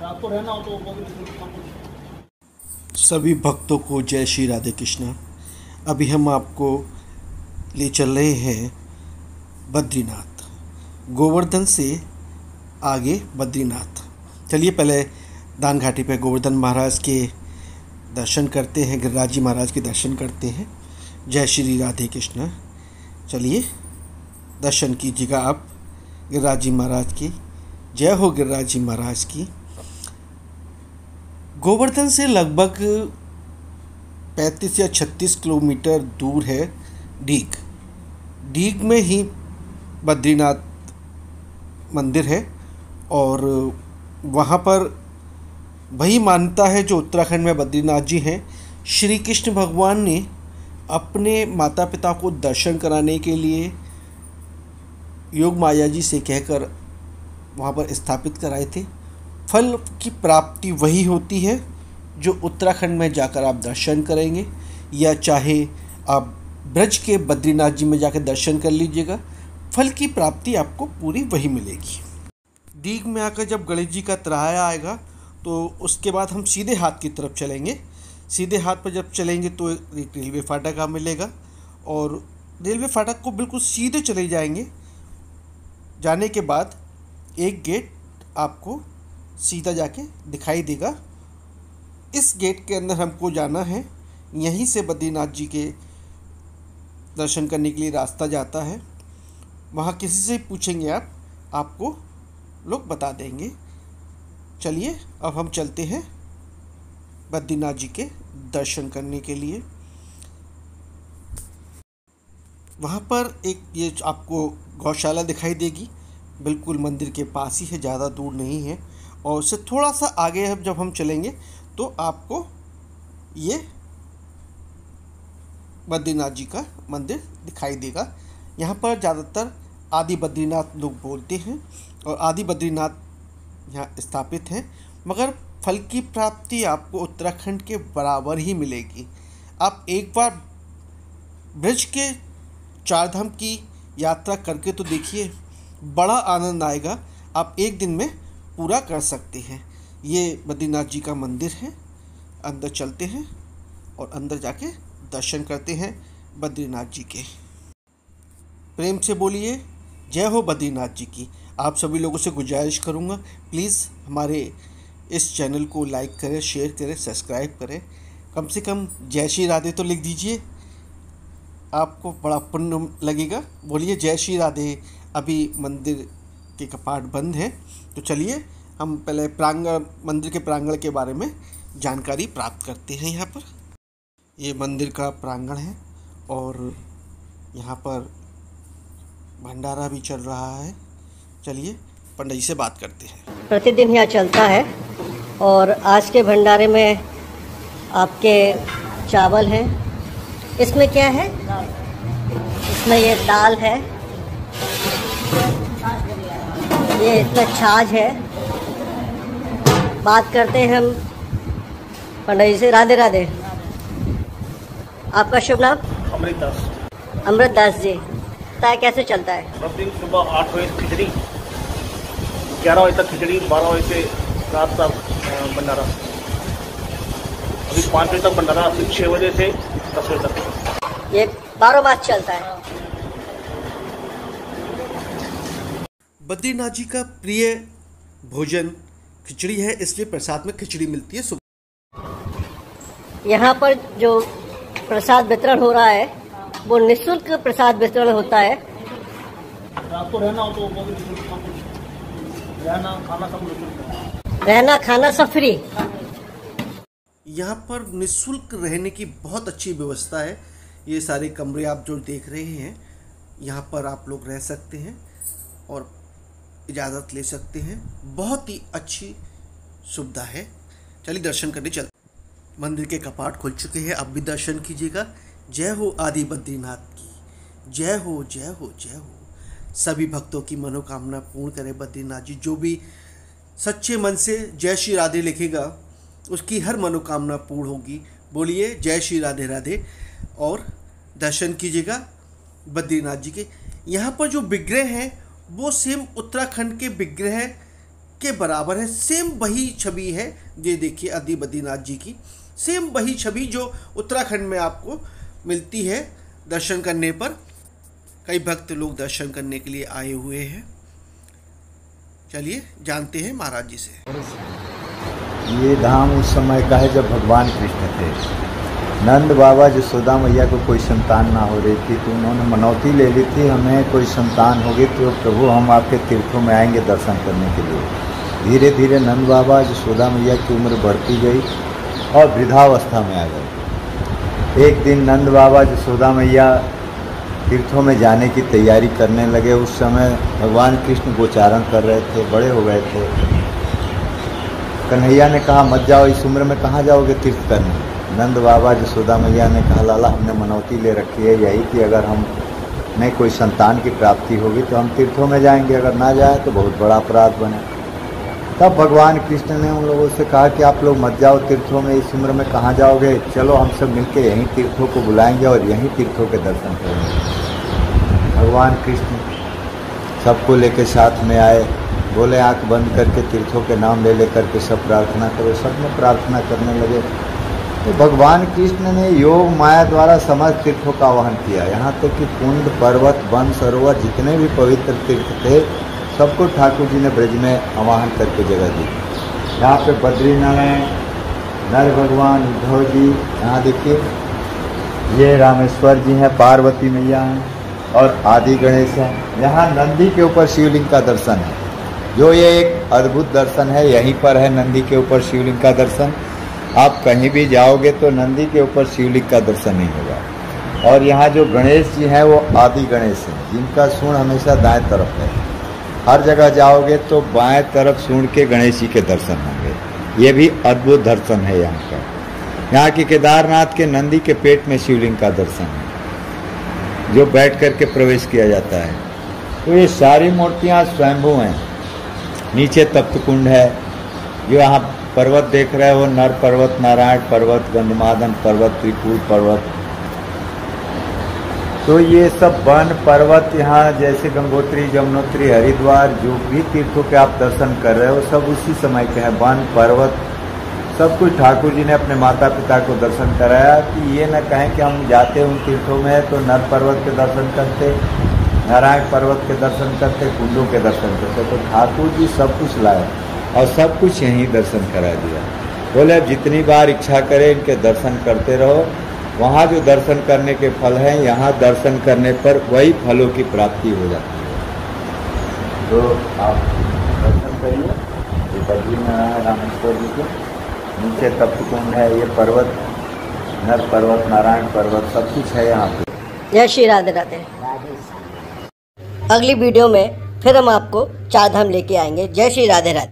आपको रहना हो तो सभी भक्तों को जय श्री राधे कृष्णा। अभी हम आपको ले चल रहे हैं बद्रीनाथ, गोवर्धन से आगे बद्रीनाथ। चलिए पहले दान घाटी पे गोवर्धन महाराज के दर्शन करते हैं, गिरिराज जी महाराज के दर्शन करते हैं। जय श्री राधे कृष्णा। चलिए दर्शन कीजिएगा आप गिरिराज जी महाराज की। जय हो गिरिराज जी महाराज की। गोवर्धन से लगभग 35 या 36 किलोमीटर दूर है डीग। डीग में ही बद्रीनाथ मंदिर है और वहाँ पर वही मान्यता है जो उत्तराखंड में बद्रीनाथ जी हैं। श्री कृष्ण भगवान ने अपने माता पिता को दर्शन कराने के लिए योग माया जी से कहकर वहाँ पर स्थापित कराए थे। फल की प्राप्ति वही होती है जो उत्तराखंड में जाकर आप दर्शन करेंगे, या चाहे आप ब्रज के बद्रीनाथ जी में जाकर दर्शन कर लीजिएगा, फल की प्राप्ति आपको पूरी वही मिलेगी। डीग में आकर जब गणेश जी का त्राया आएगा तो उसके बाद हम सीधे हाथ की तरफ चलेंगे। सीधे हाथ पर जब चलेंगे तो एक रेलवे फाटक आप मिलेगा और रेलवे फाटक को बिल्कुल सीधे चले जाएंगे। जाने के बाद एक गेट आपको सीधा जाके दिखाई देगा। इस गेट के अंदर हमको जाना है। यहीं से बद्रीनाथ जी के दर्शन करने के लिए रास्ता जाता है। वहाँ किसी से पूछेंगे आप, आपको लोग बता देंगे। चलिए अब हम चलते हैं बद्रीनाथ जी के दर्शन करने के लिए। वहाँ पर एक ये आपको गौशाला दिखाई देगी, बिल्कुल मंदिर के पास ही है, ज़्यादा दूर नहीं है। और उससे थोड़ा सा आगे अब जब हम चलेंगे तो आपको ये बद्रीनाथ जी का मंदिर दिखाई देगा। यहाँ पर ज़्यादातर आदि बद्रीनाथ लोग बोलते हैं और आदि बद्रीनाथ यहाँ स्थापित हैं, मगर फल की प्राप्ति आपको उत्तराखंड के बराबर ही मिलेगी। आप एक बार ब्रज के चारधाम की यात्रा करके तो देखिए, बड़ा आनंद आएगा। आप एक दिन में पूरा कर सकते हैं। ये बद्रीनाथ जी का मंदिर है। अंदर चलते हैं और अंदर जाके दर्शन करते हैं बद्रीनाथ जी के। प्रेम से बोलिए जय हो बद्रीनाथ जी की। आप सभी लोगों से गुजारिश करूँगा, प्लीज़ हमारे इस चैनल को लाइक करें, शेयर करें, सब्सक्राइब करें। कम से कम जय श्री राधे तो लिख दीजिए, आपको बड़ा पुण्य लगेगा। बोलिए जय श्री राधे। अभी मंदिर के कपाट बंद हैं, तो चलिए हम पहले प्रांगण, मंदिर के प्रांगण के बारे में जानकारी प्राप्त करते हैं। यहाँ पर ये मंदिर का प्रांगण है और यहाँ पर भंडारा भी चल रहा है। चलिए पंडित जी से बात करते हैं। प्रतिदिन यहाँ चलता है और आज के भंडारे में आपके चावल हैं। इसमें क्या है? इसमें ये दाल है, ये इसमें छाछ है। बात करते हैं हम पंडित जी से। राधे राधे। आपका शुभ नाम? अमृतदास। अमृतदास जी। पता है कैसे चलता है? प्रतिदिन सुबह 8 बजे खिचड़ी, 11 बजे तक खिचड़ी, 12 बजे से रात तक भंडारा। अभी 5 बजे तक भंडारा, फिर 6 बजे से 10 बजे तक। ये 12 मास चलता है। बद्रीनाथ जी का प्रिय भोजन खिचड़ी है, इसलिए प्रसाद में खिचड़ी मिलती है सुबह। यहाँ पर जो प्रसाद वितरण हो रहा है वो निःशुल्क प्रसाद वितरण होता है। आपको रहना हो तो रहना खाना सब निःशुल्क। रहना खाना सब फ्री। यहाँ पर निःशुल्क रहने की बहुत अच्छी व्यवस्था है। ये सारे कमरे आप जो देख रहे हैं, यहाँ पर आप लोग रह सकते हैं और इजाज़त ले सकते हैं। बहुत ही अच्छी सुविधा है। चलिए दर्शन करने चलते। मंदिर के कपाट खुल चुके हैं, आप भी दर्शन कीजिएगा। जय हो आदि बद्रीनाथ की। जय हो जय हो जय हो। सभी भक्तों की मनोकामना पूर्ण करें बद्रीनाथ जी। जो भी सच्चे मन से जय श्री राधे लिखेगा उसकी हर मनोकामना पूर्ण होगी। बोलिए जय श्री राधे राधे और दर्शन कीजिएगा बद्रीनाथ जी के। यहाँ पर जो विग्रह हैं वो सेम उत्तराखंड के विग्रह के बराबर है। सेम वही छवि है, ये देखिए आदि बद्रीनाथ जी की सेम वही छवि जो उत्तराखंड में आपको मिलती है दर्शन करने पर। कई भक्त लोग दर्शन करने के लिए आए हुए हैं। चलिए जानते हैं महाराज जी से। ये धाम उस समय का है जब भगवान कृष्ण थे। नंद बाबा यशोदा मैया को कोई संतान ना हो रही थी, तो उन्होंने मनौती ले ली थी, हमें कोई संतान होगी तो प्रभु हम आपके तीर्थों में आएंगे दर्शन करने के लिए। धीरे धीरे नंद बाबा यशोदा मैया की उम्र बढ़ती गई और वृद्धावस्था में आ गए। एक दिन नंद बाबा यशोदा मैया तीर्थों में जाने की तैयारी करने लगे। उस समय भगवान कृष्ण गोचारण कर रहे थे, बड़े हो गए थे। कन्हैया ने कहा मत जाओ, इस उम्र में कहाँ जाओगे तीर्थ करने। नंद बाबा यशोदा मैया ने कहा लाला हमने मनौती ले रखी है यही कि अगर हमें कोई संतान की प्राप्ति होगी तो हम तीर्थों में जाएंगे, अगर ना जाए तो बहुत बड़ा अपराध बने। तब भगवान कृष्ण ने उन लोगों से कहा कि आप लोग मत जाओ तीर्थों में, इस उम्र में कहाँ जाओगे, चलो हम सब मिलकर यहीं तीर्थों को बुलाएंगे और यहीं तीर्थों के दर्शन करेंगे। भगवान कृष्ण सबको लेकर साथ में आए, बोले आंख बंद करके तीर्थों के नाम ले लेकर के सब प्रार्थना करो। सब ने प्रार्थना करने लगे। तो भगवान कृष्ण ने योग माया द्वारा समस्त तीर्थों का आवाहन किया। यहाँ तक कि कुंड, पर्वत, वन, सरोवर जितने भी पवित्र तीर्थ थे सबको ठाकुर जी ने ब्रज में आवाहन करके जगह दी। यहाँ पे बद्रीनारायण, नर भगवान, उद्धव जी, यहाँ देखिए ये रामेश्वर जी हैं, पार्वती मैया हैं और आदि गणेश हैं। यहाँ नंदी के ऊपर शिवलिंग का दर्शन है, जो ये एक अद्भुत दर्शन है। यहीं पर है नंदी के ऊपर शिवलिंग का दर्शन। आप कहीं भी जाओगे तो नंदी के ऊपर शिवलिंग का दर्शन नहीं होगा। और यहाँ जो गणेश जी हैं वो आदि गणेश हैं, जिनका सूंड हमेशा दाएं तरफ है। हर जगह जाओगे तो बाएं तरफ सूंड के गणेश जी के दर्शन होंगे। ये भी अद्भुत दर्शन है यहाँ का। यहाँ की केदारनाथ के नंदी के पेट में शिवलिंग का दर्शन है, जो बैठ करके प्रवेश किया जाता है। तो ये सारी मूर्तियाँ स्वयंभू हैं। नीचे तप्त कुंड है, जो यहाँ पर्वत देख रहे हो, नर पर्वत, नारायण पर्वत, गंधमादन पर्वत, त्रिकूट पर्वत। तो ये सब वन पर्वत यहाँ जैसे गंगोत्री, यमुनोत्री, हरिद्वार, जो भी तीर्थों के आप दर्शन कर रहे हो सब उसी समय के हैं। वन पर्वत सब कुछ ठाकुर जी ने अपने माता पिता को दर्शन कराया कि ये न कहें कि हम जाते उन तीर्थों में तो नर पर्वत के दर्शन करते, नारायण पर्वत के दर्शन करते, कुंडों के दर्शन करते। तो ठाकुर जी सब कुछ लाए और सब कुछ यहीं दर्शन करा दिया। बोले अब जितनी बार इच्छा करें इनके दर्शन करते रहो। वहाँ जो दर्शन करने के फल हैं, यहाँ दर्शन करने पर वही फलों की प्राप्ति हो जाती है। तो आप दर्शन करिए। ये बद्रीनारायण रामेश्वर जी के नीचे तप्त कुंड है, ये पर्वत, नर पर्वत, नारायण पर्वत, सब कुछ है यहाँ पे। जय श्री राधे राधे। अगली वीडियो में फिर हम आपको चार धाम लेके आएंगे। जय श्री राधे राधे।